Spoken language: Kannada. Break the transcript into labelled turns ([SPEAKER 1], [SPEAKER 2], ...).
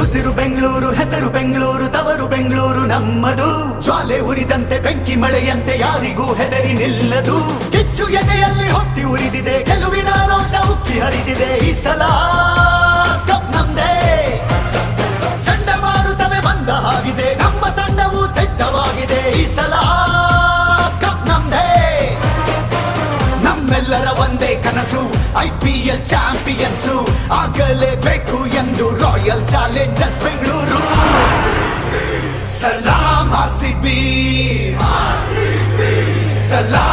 [SPEAKER 1] ಉಸಿರು ಬೆಂಗಳೂರು, ಹೆಸರು ಬೆಂಗಳೂರು, ತವರು ಬೆಂಗಳೂರು ನಮ್ಮದು. ಜ್ವಾಲೆ ಉರಿದಂತೆ ಬೆಂಕಿ ಮಳೆಯಂತೆ ಯಾರಿಗೂ ಹೆದರಿ ನಿಲ್ಲದು. ಕಿಚ್ಚು ಎದೆಯಲ್ಲಿ ಹೊತ್ತಿ ಉರಿದಿದೆ, ಗೆಲುವಿನ ರೋಷ ಉಕ್ಕಿ ಹರಿದಿದೆ. ಈ ಸಲ ಕಪ್ ನಮ್ದೇ, ಚಂಡಮಾರುತವೇ ಬಂದ ಹಾಗಿದೆ, ನಮ್ಮ ತಂಡವು ಸಿದ್ಧವಾಗಿದೆ. ಈ ಸಲ ಕಪ್ ನಮ್ದೇ, ನಮ್ಮೆಲ್ಲರ ಒಂದೇ ಕನಸು IPL ಚಾಂಪಿಯನ್ಸು ಆಗಲೇಬೇಕು ಎಂದು ರಾಯಲ್ ಚಾಲೆಂಜರ್ಸ್ ಬೆಂಗಳೂರು. ಸಲಾಂ RCB, ಸಲಾಂ.